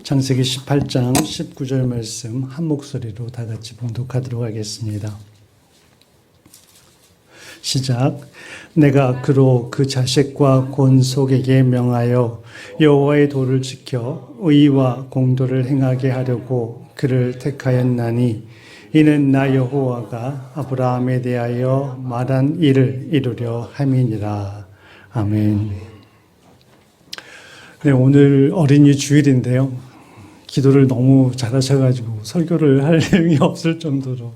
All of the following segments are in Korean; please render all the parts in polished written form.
창세기 18장 19절 말씀 한 목소리로 다 같이 봉독하도록 하겠습니다. 시작. 내가 그로 그 자식과 곤속에게 명하여 여호와의 도를 지켜 의와 공도를 행하게 하려고 그를 택하였나니 이는 나 여호와가 아브라함에 대하여 말한 일을 이루려 함이니라. 아멘. 네, 오늘 어린이 주일인데요. 기도를 너무 잘하셔가지고 설교를 할 내용이 없을 정도로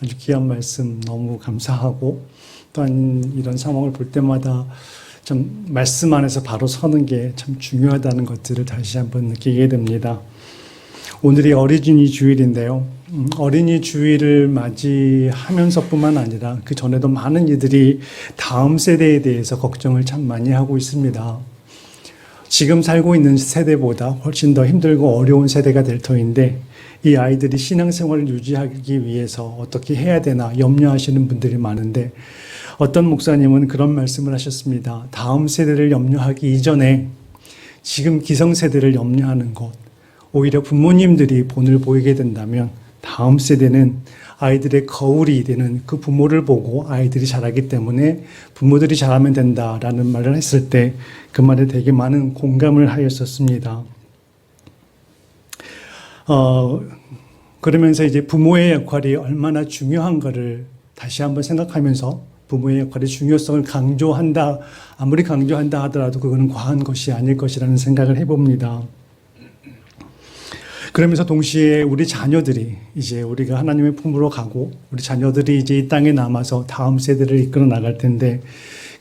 아주 귀한 말씀 너무 감사하고, 또한 이런 상황을 볼 때마다 좀 말씀 안에서 바로 서는 게 참 중요하다는 것들을 다시 한번 느끼게 됩니다. 오늘이 어린이 주일인데요. 어린이 주일을 맞이하면서뿐만 아니라 그 전에도 많은 이들이 다음 세대에 대해서 걱정을 참 많이 하고 있습니다. 지금 살고 있는 세대보다 훨씬 더 힘들고 어려운 세대가 될 터인데, 이 아이들이 신앙생활을 유지하기 위해서 어떻게 해야 되나 염려하시는 분들이 많은데, 어떤 목사님은 그런 말씀을 하셨습니다. 다음 세대를 염려하기 이전에 지금 기성세대를 염려하는 것, 오히려 부모님들이 본을 보이게 된다면 다음 세대는 아이들의 거울이 되는 그 부모를 보고 아이들이 자라기 때문에 부모들이 잘하면 된다라는 말을 했을 때 그 말에 되게 많은 공감을 하였었습니다. 그러면서 이제 부모의 역할이 얼마나 중요한가를 다시 한번 생각하면서, 부모의 역할의 중요성을 강조한다, 아무리 강조한다 하더라도 그거는 과한 것이 아닐 것이라는 생각을 해봅니다. 그러면서 동시에 우리 자녀들이 이제 우리가 하나님의 품으로 가고, 우리 자녀들이 이제 이 땅에 남아서 다음 세대를 이끌어 나갈 텐데,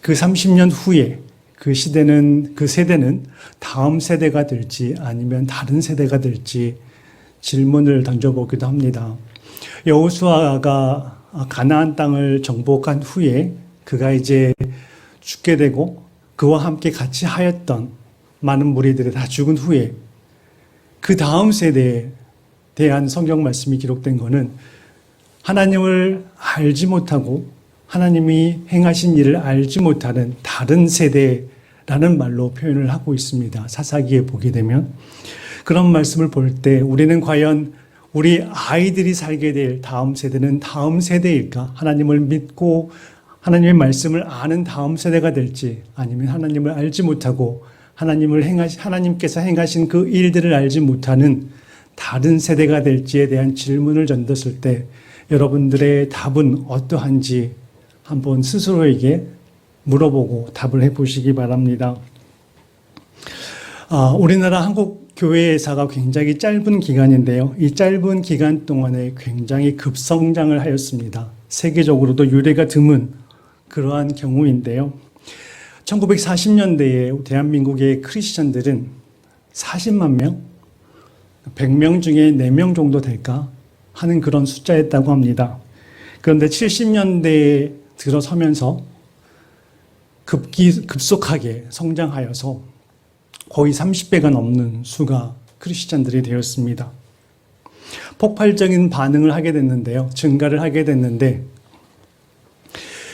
그 30년 후에 그 세대는 다음 세대가 될지 아니면 다른 세대가 될지 질문을 던져보기도 합니다. 여호수아가 가나안 땅을 정복한 후에 그가 이제 죽게 되고, 그와 함께 같이 하였던 많은 무리들이 다 죽은 후에 그 다음 세대에 대한 성경 말씀이 기록된 것은 하나님을 알지 못하고 하나님이 행하신 일을 알지 못하는 다른 세대라는 말로 표현을 하고 있습니다. 사사기에 보게 되면. 그런 말씀을 볼 때 우리는 과연 우리 아이들이 살게 될 다음 세대는 다음 세대일까? 하나님을 믿고 하나님의 말씀을 아는 다음 세대가 될지, 아니면 하나님을 알지 못하고 하나님께서 행하신 그 일들을 알지 못하는 다른 세대가 될지에 대한 질문을 던졌을 때 여러분들의 답은 어떠한지 한번 스스로에게 물어보고 답을 해보시기 바랍니다. 우리나라 한국 교회사가 굉장히 짧은 기간인데요. 이 짧은 기간 동안에 굉장히 급성장을 하였습니다. 세계적으로도 유례가 드문 그러한 경우인데요. 1940년대에 대한민국의 크리스천들은 40만 명, 100명 중에 4명 정도 될까 하는 그런 숫자였다고 합니다. 그런데 70년대에 들어서면서 급속하게 성장하여서 거의 30배가 넘는 수가 크리스천들이 되었습니다. 폭발적인 반응을 하게 됐는데요. 증가를 하게 됐는데,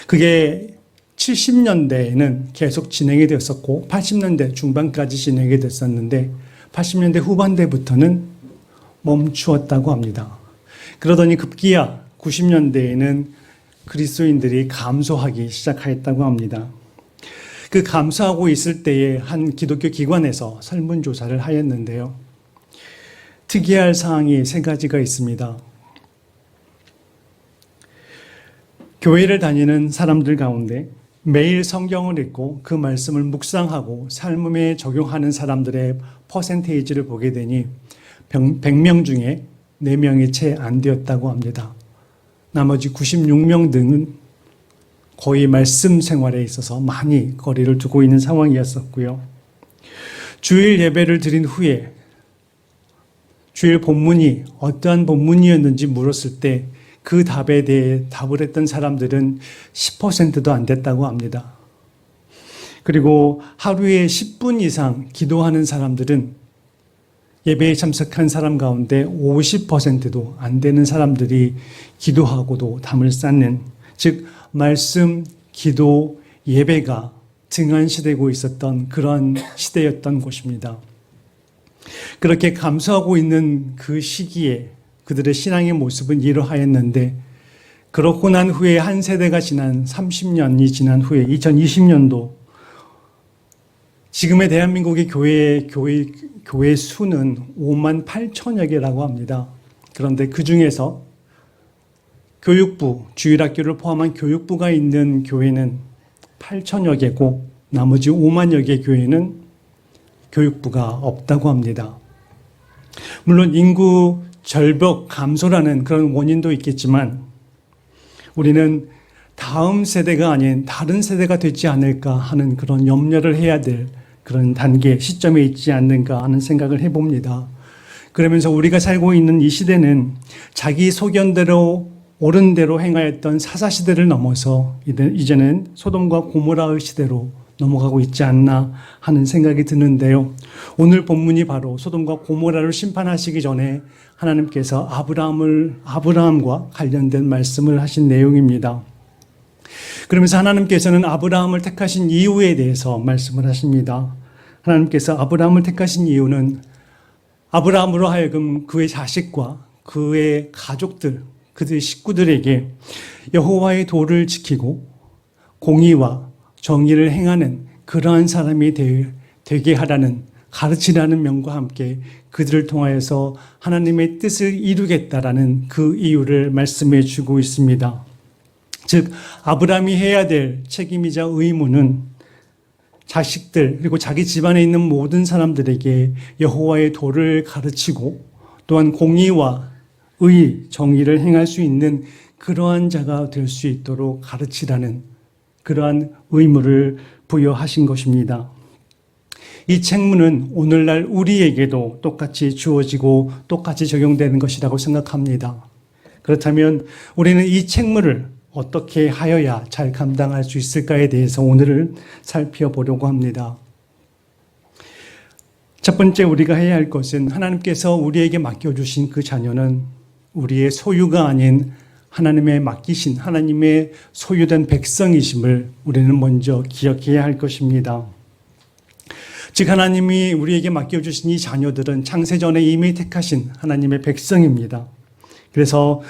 그게 70년대에는 계속 진행이 되었었고 80년대 중반까지 진행이 됐었는데 80년대 후반대부터는 멈추었다고 합니다. 그러더니 급기야 90년대에는 그리스도인들이 감소하기 시작하였다고 합니다. 그 감소하고 있을 때에 한 기독교 기관에서 설문조사를 하였는데요. 특이할 사항이 3가지가 있습니다. 교회를 다니는 사람들 가운데 매일 성경을 읽고 그 말씀을 묵상하고 삶에 적용하는 사람들의 퍼센테이지를 보게 되니 100명 중에 4명이 채 안 되었다고 합니다. 나머지 96명 등은 거의 말씀 생활에 있어서 많이 거리를 두고 있는 상황이었었고요. 주일 예배를 드린 후에 주일 본문이 어떠한 본문이었는지 물었을 때 그 답에 대해 답을 했던 사람들은 10%도 안 됐다고 합니다. 그리고 하루에 10분 이상 기도하는 사람들은 예배에 참석한 사람 가운데 50%도 안 되는 사람들이 기도하고도 담을 쌓는, 즉 말씀, 기도, 예배가 등한시되고 있었던 그런 시대였던 곳입니다. 그렇게 감소하고 있는 그 시기에 그들의 신앙의 모습은 이러하였는데, 그렇고 난 후에 한 세대가 지난 30년이 지난 후에 2020년도 지금의 대한민국의 교회 수는 5만 8천여 개라고 합니다. 그런데 그 중에서 교육부, 주일학교를 포함한 교육부가 있는 교회는 8천여 개고 나머지 5만여 개 교회는 교육부가 없다고 합니다. 물론 인구 절벽 감소라는 그런 원인도 있겠지만 우리는 다음 세대가 아닌 다른 세대가 되지 않을까 하는 그런 염려를 해야 될 그런 단계, 시점에 있지 않는가 하는 생각을 해봅니다. 그러면서 우리가 살고 있는 이 시대는 자기 소견대로 옳은 대로 행하였던 사사시대를 넘어서 이제는 소돔과 고모라의 시대로 넘어가고 있지 않나 하는 생각이 드는데요. 오늘 본문이 바로 소돔과 고모라를 심판하시기 전에 하나님께서 아브라함과 관련된 말씀을 하신 내용입니다. 그러면서 하나님께서는 아브라함을 택하신 이유에 대해서 말씀을 하십니다. 하나님께서 아브라함을 택하신 이유는 아브라함으로 하여금 그의 자식과 그의 가족들, 그들의 식구들에게 여호와의 도를 지키고 공의와 정의를 행하는 그러한 사람이 되게 하라는, 가르치라는 명과 함께 그들을 통하여서 하나님의 뜻을 이루겠다라는 그 이유를 말씀해 주고 있습니다. 즉 아브라함이 해야 될 책임이자 의무는 자식들 그리고 자기 집안에 있는 모든 사람들에게 여호와의 도를 가르치고 또한 공의와 정의를 행할 수 있는 그러한 자가 될 수 있도록 가르치라는 그러한 의무를 부여하신 것입니다. 이 책무는 오늘날 우리에게도 똑같이 주어지고 똑같이 적용되는 것이라고 생각합니다. 그렇다면 우리는 이 책무를 어떻게 하여야 잘 감당할 수 있을까에 대해서 오늘은 살펴보려고 합니다. 첫 번째 우리가 해야 할 것은 하나님께서 우리에게 맡겨주신 그 자녀는 우리의 소유가 아닌 하나님의 맡기신 하나님의 소유된 백성이심을 우리는 먼저 기억해야 할 것입니다. 즉 하나님이 우리에게 맡겨주신 이 자녀들은 창세전에 이미 택하신 하나님의 백성입니다. 그래서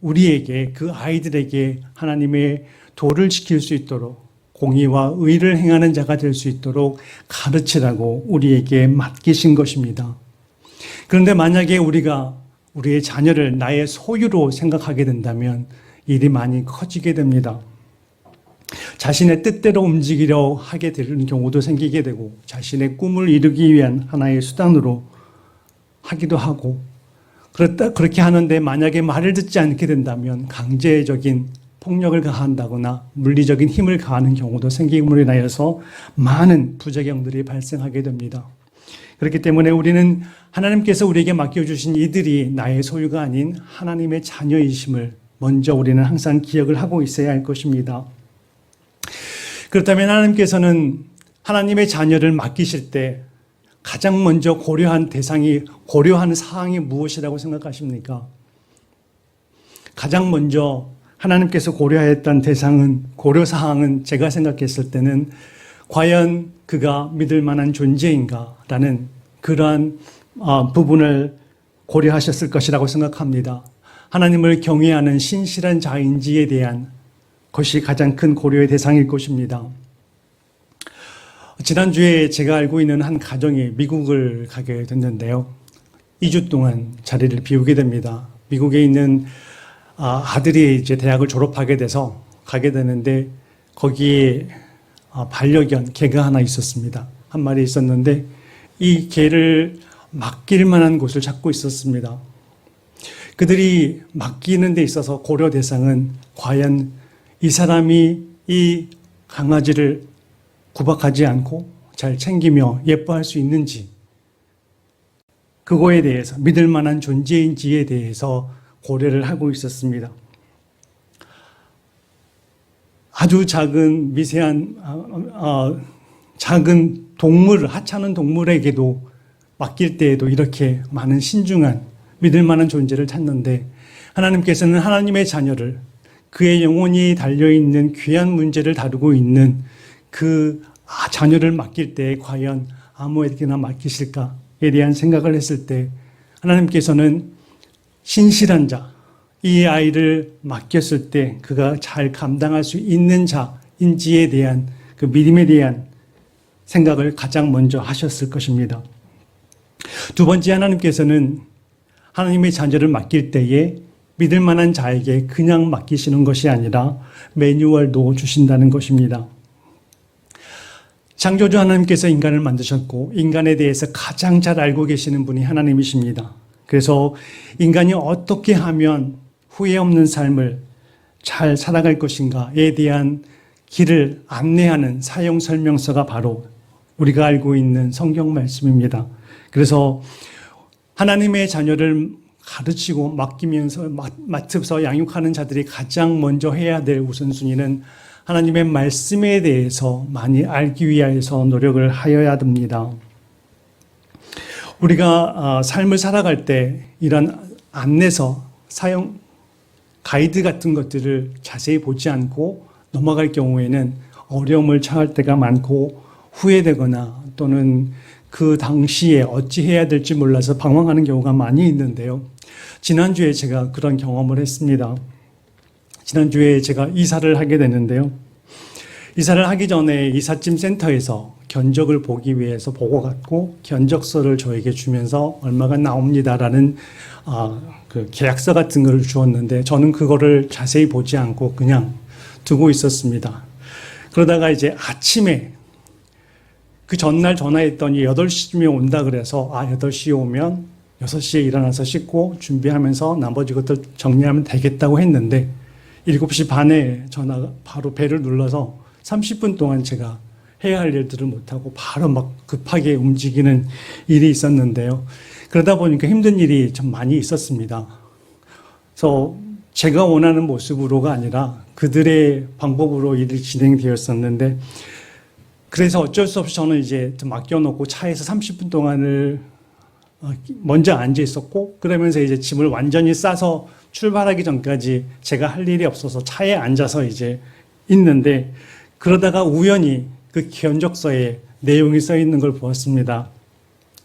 우리에게 그 아이들에게 하나님의 도를 지킬 수 있도록 공의와 의를 행하는 자가 될 수 있도록 가르치라고 우리에게 맡기신 것입니다. 그런데 만약에 우리가 우리의 자녀를 나의 소유로 생각하게 된다면 일이 많이 커지게 됩니다. 자신의 뜻대로 움직이려 하게 되는 경우도 생기게 되고 자신의 꿈을 이루기 위한 하나의 수단으로 하기도 하고 그렇게 하는데 만약에 말을 듣지 않게 된다면 강제적인 폭력을 가한다거나 물리적인 힘을 가하는 경우도 생김으로 인하여서 많은 부작용들이 발생하게 됩니다. 그렇기 때문에 우리는 하나님께서 우리에게 맡겨주신 이들이 나의 소유가 아닌 하나님의 자녀이심을 먼저 우리는 항상 기억을 하고 있어야 할 것입니다. 그렇다면 하나님께서는 하나님의 자녀를 맡기실 때 가장 먼저 고려한 사항이 무엇이라고 생각하십니까? 가장 먼저 하나님께서 고려했던 고려사항은 제가 생각했을 때는 과연 그가 믿을 만한 존재인가라는 그러한 부분을 고려하셨을 것이라고 생각합니다. 하나님을 경외하는 신실한 자인지에 대한 것이 가장 큰 고려의 대상일 것입니다. 지난주에 제가 알고 있는 한 가정이 미국을 가게 됐는데요. 2주 동안 자리를 비우게 됩니다. 미국에 있는 아들이 이제 대학을 졸업하게 돼서 가게 되는데 거기에 반려견 개가 하나 있었습니다. 한 마리 있었는데 이 개를 맡길 만한 곳을 찾고 있었습니다. 그들이 맡기는 데 있어서 고려 대상은 과연 이 사람이 이 강아지를 구박하지 않고 잘 챙기며 예뻐할 수 있는지, 그거에 대해서 믿을 만한 존재인지에 대해서 고려를 하고 있었습니다. 아주 작은 미세한 작은 동물, 하찮은 동물에게도 맡길 때에도 이렇게 많은 신중한 믿을 만한 존재를 찾는데 하나님께서는 하나님의 자녀를 그의 영혼이 달려있는 귀한 문제를 다루고 있는 그 자녀를 맡길 때 과연 아무에게나 맡기실까에 대한 생각을 했을 때 하나님께서는 신실한 자, 이 아이를 맡겼을 때 그가 잘 감당할 수 있는 자인지에 대한 그 믿음에 대한 생각을 가장 먼저 하셨을 것입니다. 두 번째, 하나님께서는 하나님의 자녀를 맡길 때에 믿을 만한 자에게 그냥 맡기시는 것이 아니라 매뉴얼도 주신다는 것입니다. 창조주 하나님께서 인간을 만드셨고 인간에 대해서 가장 잘 알고 계시는 분이 하나님이십니다. 그래서 인간이 어떻게 하면 후회 없는 삶을 잘 살아갈 것인가에 대한 길을 안내하는 사용 설명서가 바로 우리가 알고 있는 성경 말씀입니다. 그래서 하나님의 자녀를 가르치고 맡으면서 양육하는 자들이 가장 먼저 해야 될 우선순위는 하나님의 말씀에 대해서 많이 알기 위해서 노력을 하여야 됩니다. 우리가 삶을 살아갈 때 이런 안내서, 사용 가이드 같은 것들을 자세히 보지 않고 넘어갈 경우에는 어려움을 처할 때가 많고 후회되거나 또는 그 당시에 어찌해야 될지 몰라서 방황하는 경우가 많이 있는데요. 지난주에 제가 그런 경험을 했습니다. 지난주에 제가 이사를 하게 됐는데요. 이사를 하기 전에 이삿짐 센터에서 견적을 보기 위해서 보고 갔고 견적서를 저에게 주면서 얼마가 나옵니다라는 그 계약서 같은 걸 주었는데 저는 그거를 자세히 보지 않고 그냥 두고 있었습니다. 그러다가 이제 아침에 그 전날 전화했더니 8시쯤에 온다 그래서 8시에 오면 6시에 일어나서 씻고 준비하면서 나머지 것들 정리하면 되겠다고 했는데 7시 반에 전화가 바로 벨을 눌러서 30분 동안 제가 해야 할 일들을 못하고 바로 막 급하게 움직이는 일이 있었는데요. 그러다 보니까 힘든 일이 좀 많이 있었습니다. 그래서 제가 원하는 모습으로가 아니라 그들의 방법으로 일이 진행되었었는데 그래서 어쩔 수 없이 저는 이제 좀 맡겨놓고 차에서 30분 동안을 먼저 앉아 있었고 그러면서 이제 짐을 완전히 싸서 출발하기 전까지 제가 할 일이 없어서 차에 앉아서 이제 있는데 그러다가 우연히 그 견적서에 내용이 써 있는 걸 보았습니다.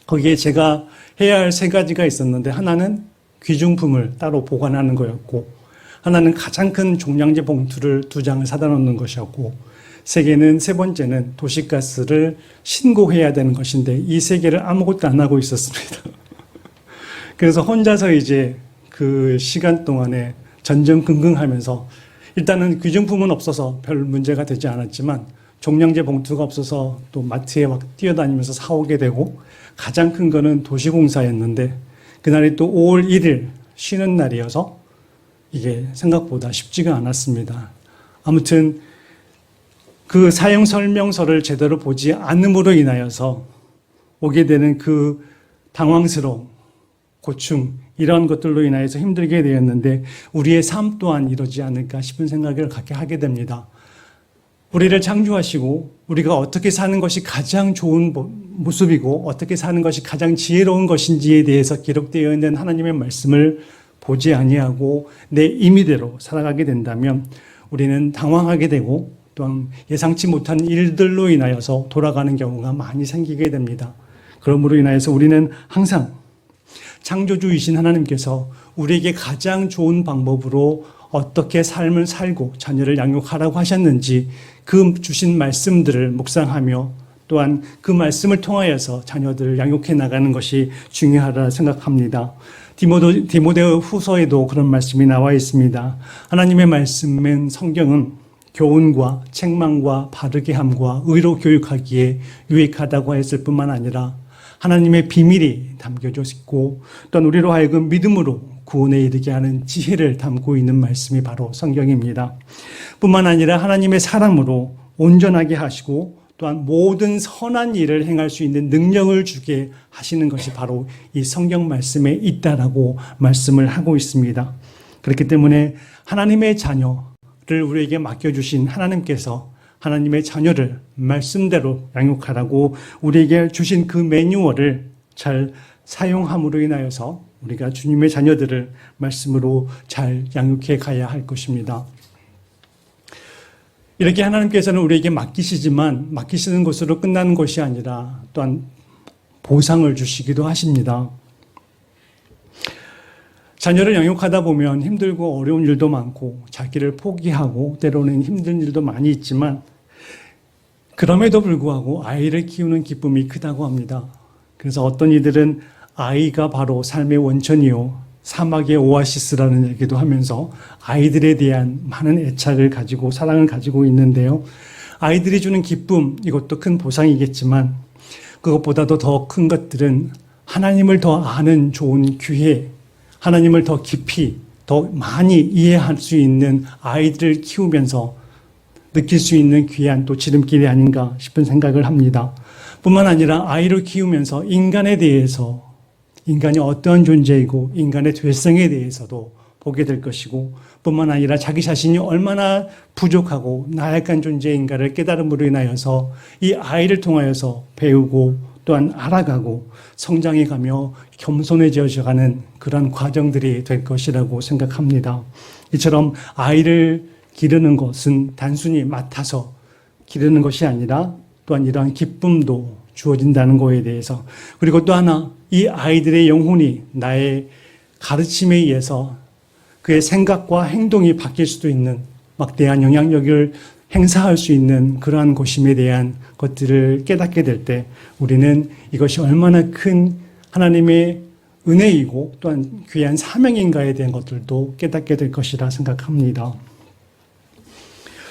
거기에 제가 해야 할 3가지가 있었는데 하나는 귀중품을 따로 보관하는 거였고 하나는 가장 큰 종량제 봉투를 2장을 사다 놓는 것이었고 세 번째는 도시가스를 신고해야 되는 것인데 이 3개를 아무것도 안 하고 있었습니다. 그래서 혼자서 이제 그 시간 동안에 전전긍긍하면서 일단은 귀중품은 없어서 별 문제가 되지 않았지만 종량제 봉투가 없어서 또 마트에 막 뛰어다니면서 사오게 되고 가장 큰 거는 도시공사였는데 그날이 또 5월 1일 쉬는 날이어서 이게 생각보다 쉽지가 않았습니다. 아무튼 그 사용 설명서를 제대로 보지 않음으로 인하여서 오게 되는 그 당황스러움, 고충 이런 것들로 인하여서 힘들게 되었는데 우리의 삶 또한 이러지 않을까 싶은 생각을 갖게 하게 됩니다. 우리를 창조하시고 우리가 어떻게 사는 것이 가장 좋은 모습이고 어떻게 사는 것이 가장 지혜로운 것인지에 대해서 기록되어 있는 하나님의 말씀을 보지 아니하고 내 임의대로 살아가게 된다면 우리는 당황하게 되고 또한 예상치 못한 일들로 인하여서 돌아가는 경우가 많이 생기게 됩니다. 그러므로 인하여서 우리는 항상 창조주이신 하나님께서 우리에게 가장 좋은 방법으로 어떻게 삶을 살고 자녀를 양육하라고 하셨는지 그 주신 말씀들을 묵상하며 또한 그 말씀을 통하여서 자녀들을 양육해 나가는 것이 중요하다 생각합니다. 디모데 후서에도 그런 말씀이 나와 있습니다. 하나님의 말씀은 성경은 교훈과 책망과 바르게 함과 의로 교육하기에 유익하다고 했을 뿐만 아니라 하나님의 비밀이 담겨져 있고 또한 우리로 하여금 믿음으로 구원에 이르게 하는 지혜를 담고 있는 말씀이 바로 성경입니다. 뿐만 아니라 하나님의 사랑으로 온전하게 하시고 또한 모든 선한 일을 행할 수 있는 능력을 주게 하시는 것이 바로 이 성경 말씀에 있다라고 말씀을 하고 있습니다. 그렇기 때문에 하나님의 자녀를 우리에게 맡겨주신 하나님께서 하나님의 자녀를 말씀대로 양육하라고 우리에게 주신 그 매뉴얼을 잘 사용함으로 인하여서 우리가 주님의 자녀들을 말씀으로 잘 양육해 가야 할 것입니다. 이렇게 하나님께서는 우리에게 맡기시지만 맡기시는 것으로 끝나는 것이 아니라 또한 보상을 주시기도 하십니다. 자녀를 양육하다 보면 힘들고 어려운 일도 많고 자기를 포기하고 때로는 힘든 일도 많이 있지만 그럼에도 불구하고 아이를 키우는 기쁨이 크다고 합니다. 그래서 어떤 이들은 아이가 바로 삶의 원천이요 사막의 오아시스라는 얘기도 하면서 아이들에 대한 많은 애착을 가지고 사랑을 가지고 있는데요. 아이들이 주는 기쁨, 이것도 큰 보상이겠지만 그것보다도 더 큰 것들은 하나님을 더 아는 좋은 기회, 하나님을 더 깊이, 더 많이 이해할 수 있는 아이들을 키우면서 느낄 수 있는 귀한 또 지름길이 아닌가 싶은 생각을 합니다. 뿐만 아니라 아이를 키우면서 인간에 대해서 인간이 어떠한 존재이고 인간의 죄성에 대해서도 보게 될 것이고 뿐만 아니라 자기 자신이 얼마나 부족하고 나약한 존재인가를 깨달음으로 인하여서 이 아이를 통하여서 배우고 또한 알아가고 성장해가며 겸손해져가는 그런 과정들이 될 것이라고 생각합니다. 이처럼 아이를 기르는 것은 단순히 맡아서 기르는 것이 아니라 또한 이러한 기쁨도 주어진다는 것에 대해서 그리고 또 하나 이 아이들의 영혼이 나의 가르침에 의해서 그의 생각과 행동이 바뀔 수도 있는 막대한 영향력을 행사할 수 있는 그러한 것임에 대한 것들을 깨닫게 될 때 우리는 이것이 얼마나 큰 하나님의 은혜이고 또한 귀한 사명인가에 대한 것들도 깨닫게 될 것이라 생각합니다.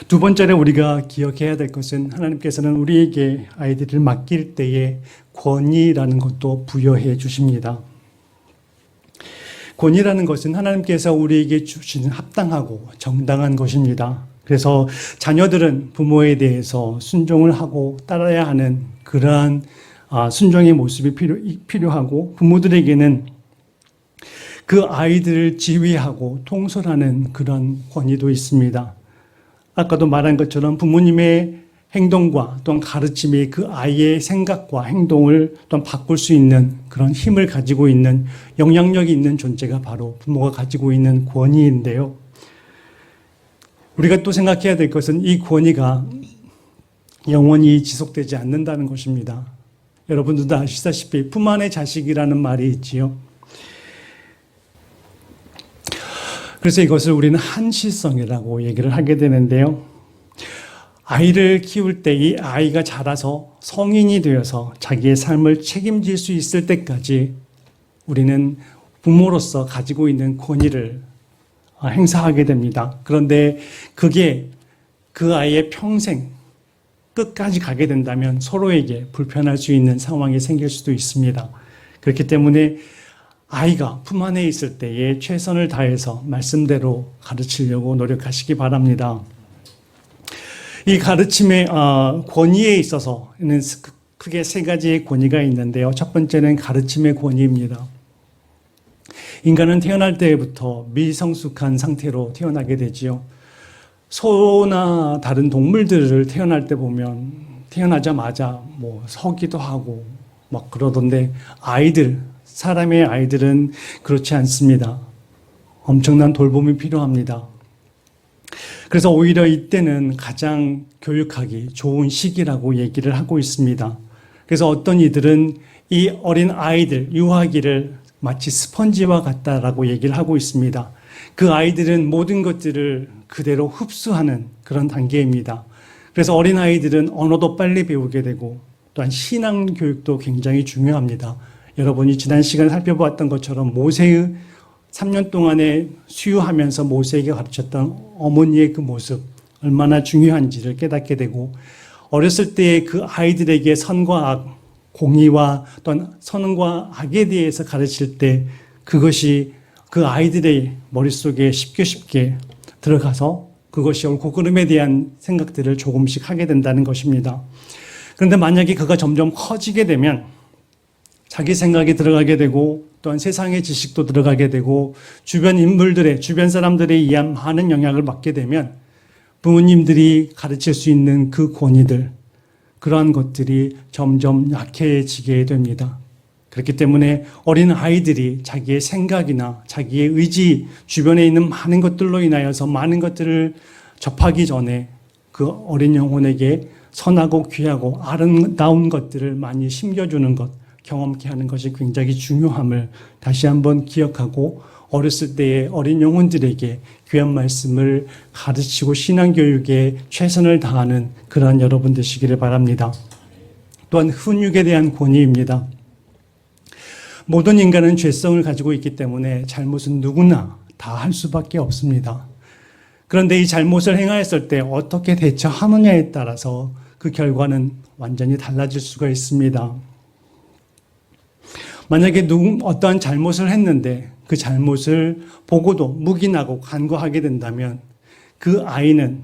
두 번째로 우리가 기억해야 될 것은 하나님께서는 우리에게 아이들을 맡길 때에 권위라는 것도 부여해 주십니다. 권위라는 것은 하나님께서 우리에게 주시는 합당하고 정당한 것입니다. 그래서 자녀들은 부모에 대해서 순종을 하고 따라야 하는 그러한 순종의 모습이 필요하고 부모들에게는 그 아이들을 지휘하고 통솔하는 그런 권위도 있습니다. 아까도 말한 것처럼 부모님의 행동과 또한 가르침이 그 아이의 생각과 행동을 또한 바꿀 수 있는 그런 힘을 가지고 있는 영향력이 있는 존재가 바로 부모가 가지고 있는 권위인데요. 우리가 또 생각해야 될 것은 이 권위가 영원히 지속되지 않는다는 것입니다. 여러분들도 아시다시피 품 안의 자식이라는 말이 있지요. 그래서 이것을 우리는 한시성이라고 얘기를 하게 되는데요. 아이를 키울 때 이 아이가 자라서 성인이 되어서 자기의 삶을 책임질 수 있을 때까지 우리는 부모로서 가지고 있는 권위를 행사하게 됩니다. 그런데 그게 그 아이의 평생 끝까지 가게 된다면 서로에게 불편할 수 있는 상황이 생길 수도 있습니다. 그렇기 때문에 아이가 품 안에 있을 때에 최선을 다해서 말씀대로 가르치려고 노력하시기 바랍니다. 이 가르침의 권위에 있어서는 크게 세 가지의 권위가 있는데요. 첫 번째는 가르침의 권위입니다. 인간은 태어날 때부터 미성숙한 상태로 태어나게 되지요. 소나 다른 동물들을 태어날 때 보면 태어나자마자 서기도 하고 막 그러던데 사람의 아이들은 그렇지 않습니다. 엄청난 돌봄이 필요합니다. 그래서 오히려 이때는 가장 교육하기 좋은 시기라고 얘기를 하고 있습니다. 그래서 어떤 이들은 이 어린 아이들, 유아기를 마치 스펀지와 같다라고 얘기를 하고 있습니다. 그 아이들은 모든 것들을 그대로 흡수하는 그런 단계입니다. 그래서 어린 아이들은 언어도 빨리 배우게 되고 또한 신앙 교육도 굉장히 중요합니다. 여러분이 지난 시간에 살펴보았던 것처럼 모세의 3년 동안에 수유하면서 모세에게 가르쳤던 어머니의 그 모습 얼마나 중요한지를 깨닫게 되고 어렸을 때의 그 아이들에게 선과 악, 공의와 또한 선과 악에 대해서 가르칠 때 그것이 그 아이들의 머릿속에 쉽게 들어가서 그것이 옳고 그름에 대한 생각들을 조금씩 하게 된다는 것입니다. 그런데 만약에 그가 점점 커지게 되면 자기 생각이 들어가게 되고 또한 세상의 지식도 들어가게 되고 주변 사람들에 의한 많은 영향을 받게 되면 부모님들이 가르칠 수 있는 그 권위들, 그러한 것들이 점점 약해지게 됩니다. 그렇기 때문에 어린 아이들이 자기의 생각이나 자기의 의지, 주변에 있는 많은 것들로 인하여서 많은 것들을 접하기 전에 그 어린 영혼에게 선하고 귀하고 아름다운 것들을 많이 심겨주는 것, 경험케 하는 것이 굉장히 중요함을 다시 한번 기억하고 어렸을 때의 어린 영혼들에게 귀한 말씀을 가르치고 신앙교육에 최선을 다하는 그러한 여러분 되시기를 바랍니다. 또한 훈육에 대한 권위입니다. 모든 인간은 죄성을 가지고 있기 때문에 잘못은 누구나 다 할 수밖에 없습니다. 그런데 이 잘못을 행하였을 때 어떻게 대처하느냐에 따라서 그 결과는 완전히 달라질 수가 있습니다. 만약에 어떠한 잘못을 했는데 그 잘못을 보고도 묵인하고 간과하게 된다면 그 아이는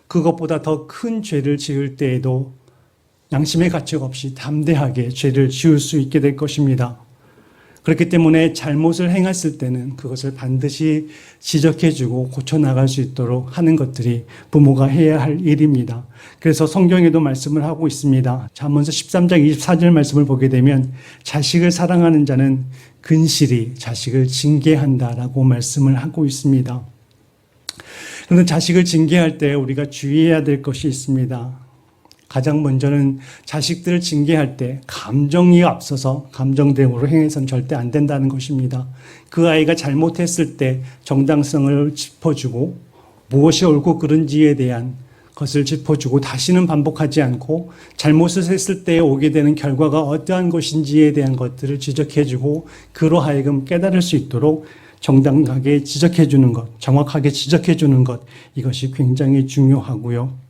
그것보다 더 큰 죄를 지을 때에도 양심의 가책 없이 담대하게 죄를 지을 수 있게 될 것입니다. 그렇기 때문에 잘못을 행했을 때는 그것을 반드시 지적해주고 고쳐나갈 수 있도록 하는 것들이 부모가 해야 할 일입니다. 그래서 성경에도 말씀을 하고 있습니다. 잠언서 13장 24절 말씀을 보게 되면 자식을 사랑하는 자는 근실히 자식을 징계한다라고 말씀을 하고 있습니다. 그런데 자식을 징계할 때 우리가 주의해야 될 것이 있습니다. 가장 먼저는 자식들을 징계할 때 감정이 앞서서 감정 대응으로 행해서는 절대 안 된다는 것입니다. 그 아이가 잘못했을 때 정당성을 짚어주고 무엇이 옳고 그른지에 대한 것을 짚어주고 다시는 반복하지 않고 잘못을 했을 때 오게 되는 결과가 어떠한 것인지에 대한 것들을 지적해주고 그로 하여금 깨달을 수 있도록 정당하게 지적해주는 것, 정확하게 지적해주는 것, 이것이 굉장히 중요하고요.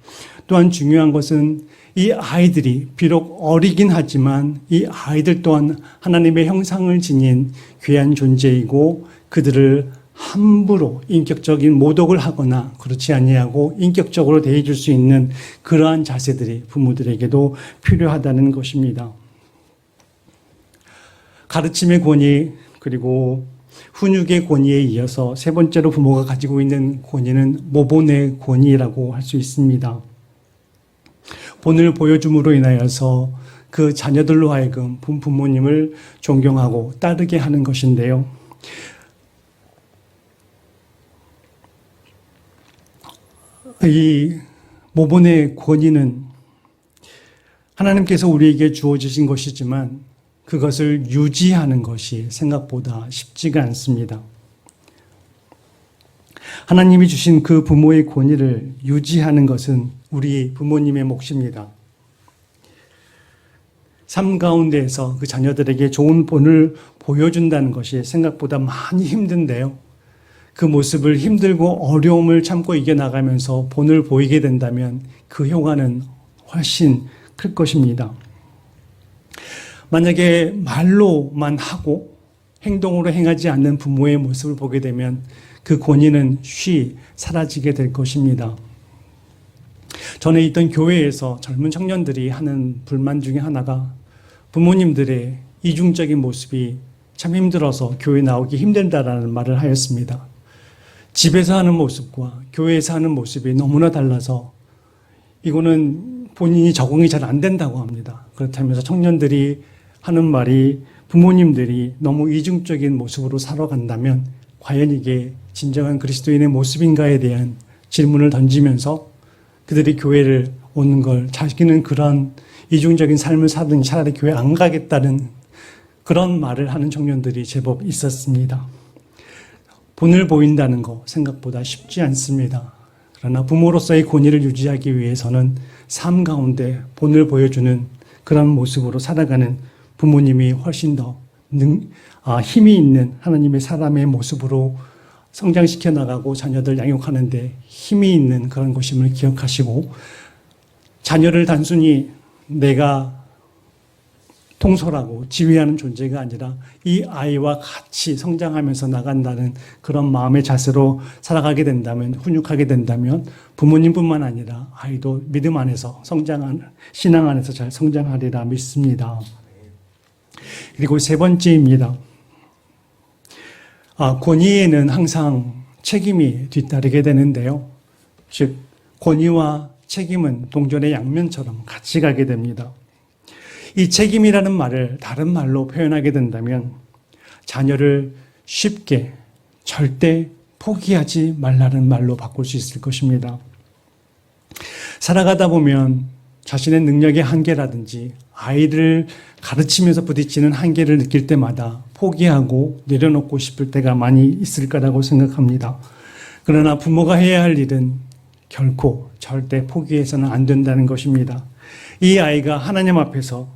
또한 중요한 것은 이 아이들이 비록 어리긴 하지만 이 아이들 또한 하나님의 형상을 지닌 귀한 존재이고 그들을 함부로 인격적인 모독을 하거나 그렇지 아니하고 인격적으로 대해줄 수 있는 그러한 자세들이 부모들에게도 필요하다는 것입니다. 가르침의 권위 그리고 훈육의 권위에 이어서 세 번째로 부모가 가지고 있는 권위는 모본의 권위라고 할 수 있습니다. 본을 보여줌으로 인하여서 그 자녀들로 하여금 부모님을 존경하고 따르게 하는 것인데요. 이 모본의 권위는 하나님께서 우리에게 주어주신 것이지만 그것을 유지하는 것이 생각보다 쉽지가 않습니다. 하나님이 주신 그 부모의 권위를 유지하는 것은 우리 부모님의 몫입니다. 삶 가운데에서 그 자녀들에게 좋은 본을 보여준다는 것이 생각보다 많이 힘든데요. 그 모습을 힘들고 어려움을 참고 이겨나가면서 본을 보이게 된다면 그 효과는 훨씬 클 것입니다. 만약에 말로만 하고 행동으로 행하지 않는 부모의 모습을 보게 되면 그 권위는 쉬 사라지게 될 것입니다. 전에 있던 교회에서 젊은 청년들이 하는 불만 중에 하나가 부모님들의 이중적인 모습이 참 힘들어서 교회 나오기 힘들다라는 말을 하였습니다. 집에서 하는 모습과 교회에서 하는 모습이 너무나 달라서 이거는 본인이 적응이 잘 안 된다고 합니다. 그렇다면서 청년들이 하는 말이 부모님들이 너무 이중적인 모습으로 살아간다면 과연 이게 진정한 그리스도인의 모습인가에 대한 질문을 던지면서 그들이 교회를 오는 걸 자기는 그런 이중적인 삶을 살더니 차라리 교회 안 가겠다는 그런 말을 하는 청년들이 제법 있었습니다. 본을 보인다는 거 생각보다 쉽지 않습니다. 그러나 부모로서의 권위를 유지하기 위해서는 삶 가운데 본을 보여주는 그런 모습으로 살아가는 부모님이 훨씬 더 힘이 있는 하나님의 사람의 모습으로 성장시켜 나가고 자녀들 양육하는 데 힘이 있는 그런 것임을 기억하시고 자녀를 단순히 내가 통솔하고 지휘하는 존재가 아니라 이 아이와 같이 성장하면서 나간다는 그런 마음의 자세로 살아가게 된다면, 훈육하게 된다면 부모님뿐만 아니라 아이도 믿음 안에서 신앙 안에서 잘 성장하리라 믿습니다. 그리고 세 번째입니다. 권위에는 항상 책임이 뒤따르게 되는데요. 즉 권위와 책임은 동전의 양면처럼 같이 가게 됩니다. 이 책임이라는 말을 다른 말로 표현하게 된다면 자녀를 쉽게 절대 포기하지 말라는 말로 바꿀 수 있을 것입니다. 살아가다 보면 자신의 능력의 한계라든지 아이를 가르치면서 부딪히는 한계를 느낄 때마다 포기하고 내려놓고 싶을 때가 많이 있을 거라고 생각합니다. 그러나 부모가 해야 할 일은 결코 절대 포기해서는 안 된다는 것입니다. 이 아이가 하나님 앞에서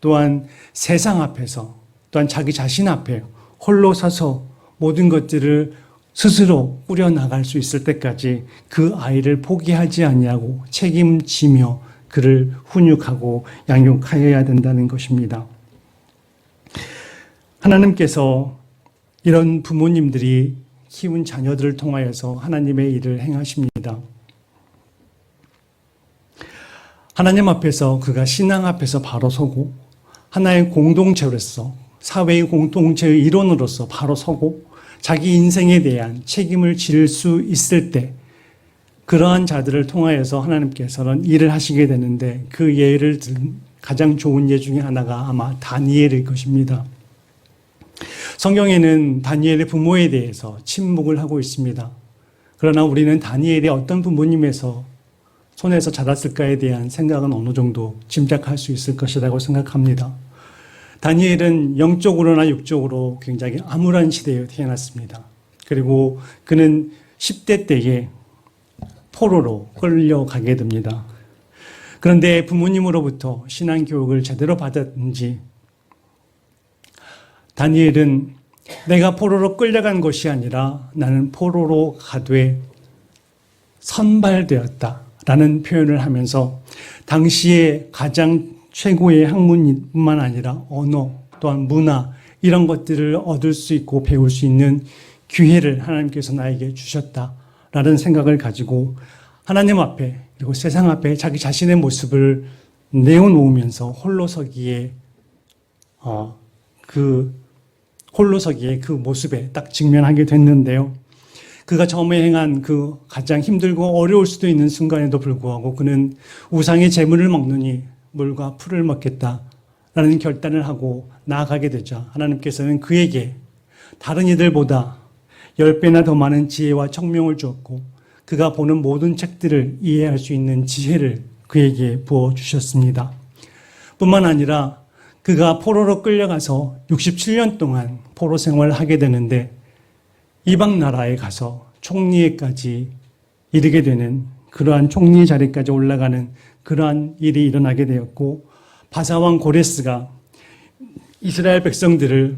또한 세상 앞에서 또한 자기 자신 앞에 홀로 서서 모든 것들을 스스로 꾸려나갈 수 있을 때까지 그 아이를 포기하지 아니하고 책임지며 그를 훈육하고 양육하여야 된다는 것입니다. 하나님께서 이런 부모님들이 키운 자녀들을 통하여서 하나님의 일을 행하십니다. 하나님 앞에서 그가 신앙 앞에서 바로 서고 하나의 공동체로서 사회의 공동체의 일원으로서 바로 서고 자기 인생에 대한 책임을 질 수 있을 때 그러한 자들을 통하여서 하나님께서는 일을 하시게 되는데 그 예를 든 가장 좋은 예 중에 하나가 아마 다니엘일 것입니다. 성경에는 다니엘의 부모에 대해서 침묵을 하고 있습니다. 그러나 우리는 다니엘이 어떤 부모님에서 손에서 자랐을까에 대한 생각은 어느 정도 짐작할 수 있을 것이라고 생각합니다. 다니엘은 영적으로나 육적으로 굉장히 암울한 시대에 태어났습니다. 그리고 그는 10대 때에 포로로 끌려가게 됩니다. 그런데 부모님으로부터 신앙교육을 제대로 받았는지 다니엘은 내가 포로로 끌려간 것이 아니라 나는 포로로 가되 선발되었다라는 표현을 하면서 당시에 가장 최고의 학문뿐만 아니라 언어 또한 문화 이런 것들을 얻을 수 있고 배울 수 있는 기회를 하나님께서 나에게 주셨다라는 생각을 가지고 하나님 앞에 그리고 세상 앞에 자기 자신의 모습을 내어놓으면서 홀로서기에 그 모습에 딱 직면하게 됐는데요. 그가 처음에 행한 그 가장 힘들고 어려울 수도 있는 순간에도 불구하고 그는 우상의 재물을 먹느니 물과 풀을 먹겠다라는 결단을 하고 나아가게 되자 하나님께서는 그에게 다른 이들보다 10배나 더 많은 지혜와 청명을 주었고 그가 보는 모든 책들을 이해할 수 있는 지혜를 그에게 부어주셨습니다. 뿐만 아니라 그가 포로로 끌려가서 67년 동안 포로 생활을 하게 되는데 이방 나라에 가서 총리에까지 이르게 되는 그러한 총리 자리까지 올라가는 그러한 일이 일어나게 되었고 바사왕 고레스가 이스라엘 백성들을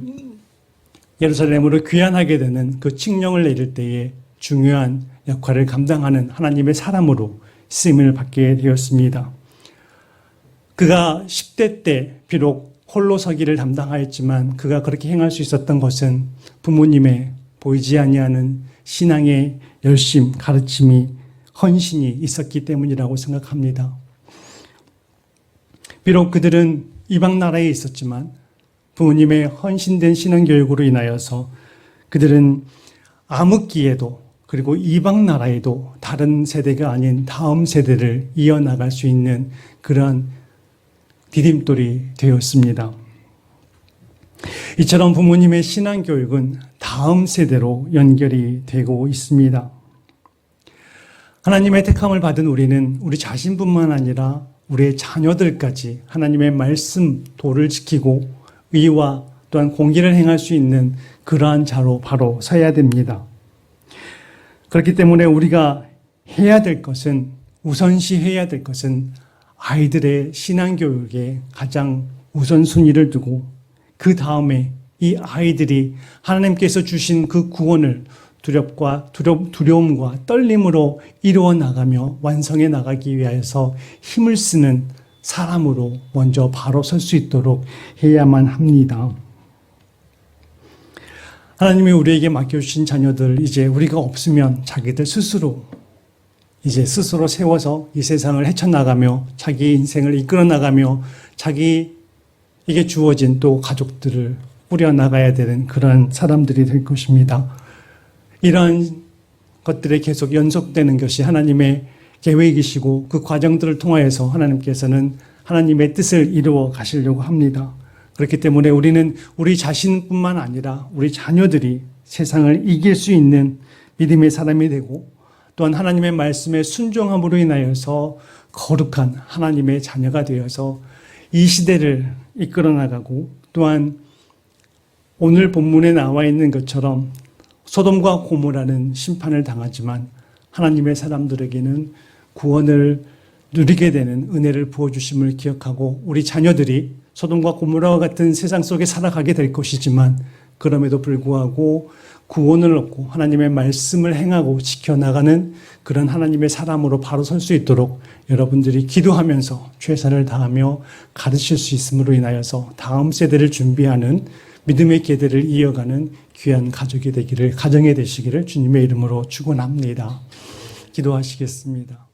예루살렘으로 귀환하게 되는 그 칙령을 내릴 때에 중요한 역할을 감당하는 하나님의 사람으로 쓰임을 받게 되었습니다. 그가 10대 때 비록 홀로 서기를 담당하였지만 그가 그렇게 행할 수 있었던 것은 부모님의 보이지 아니하는 신앙의 열심, 가르침이 헌신이 있었기 때문이라고 생각합니다. 비록 그들은 이방 나라에 있었지만 부모님의 헌신된 신앙교육으로 인하여서 그들은 암흑기에도 그리고 이방 나라에도 다른 세대가 아닌 다음 세대를 이어나갈 수 있는 그러한 디딤돌이 되었습니다. 이처럼 부모님의 신앙교육은 다음 세대로 연결이 되고 있습니다. 하나님의 택함을 받은 우리는 우리 자신뿐만 아니라 우리의 자녀들까지 하나님의 말씀 도를 지키고 의와 또한 공義를 행할 수 있는 그러한 자로 바로 서야 됩니다. 그렇기 때문에 우리가 해야 될 것은 우선시해야 될 것은 아이들의 신앙교육에 가장 우선순위를 두고 그 다음에 이 아이들이 하나님께서 주신 그 구원을 두려움과 떨림으로 이루어 나가며 완성해 나가기 위해서 힘을 쓰는 사람으로 먼저 바로 설 수 있도록 해야만 합니다. 하나님이 우리에게 맡겨주신 자녀들 이제 우리가 없으면 자기들 스스로 세워서 이 세상을 헤쳐나가며 자기 인생을 이끌어 나가며 자기에게 주어진 또 가족들을 꾸려나가야 되는 그런 사람들이 될 것입니다. 이러한 것들에 계속 연속되는 것이 하나님의 계획이시고 그 과정들을 통하여서 하나님께서는 하나님의 뜻을 이루어 가시려고 합니다. 그렇기 때문에 우리는 우리 자신뿐만 아니라 우리 자녀들이 세상을 이길 수 있는 믿음의 사람이 되고 또한 하나님의 말씀에 순종함으로 인하여서 거룩한 하나님의 자녀가 되어서 이 시대를 이끌어 나가고 또한 오늘 본문에 나와 있는 것처럼 소돔과 고모라는 심판을 당하지만 하나님의 사람들에게는 구원을 누리게 되는 은혜를 부어주심을 기억하고 우리 자녀들이 소돔과 고모라와 같은 세상 속에 살아가게 될 것이지만 그럼에도 불구하고 구원을 얻고 하나님의 말씀을 행하고 지켜나가는 그런 하나님의 사람으로 바로 설 수 있도록 여러분들이 기도하면서 최선을 다하며 가르칠 수 있음으로 인하여서 다음 세대를 준비하는 믿음의 계대를 이어가는 귀한 가정이 되시기를 주님의 이름으로 축원합니다. 기도하시겠습니다.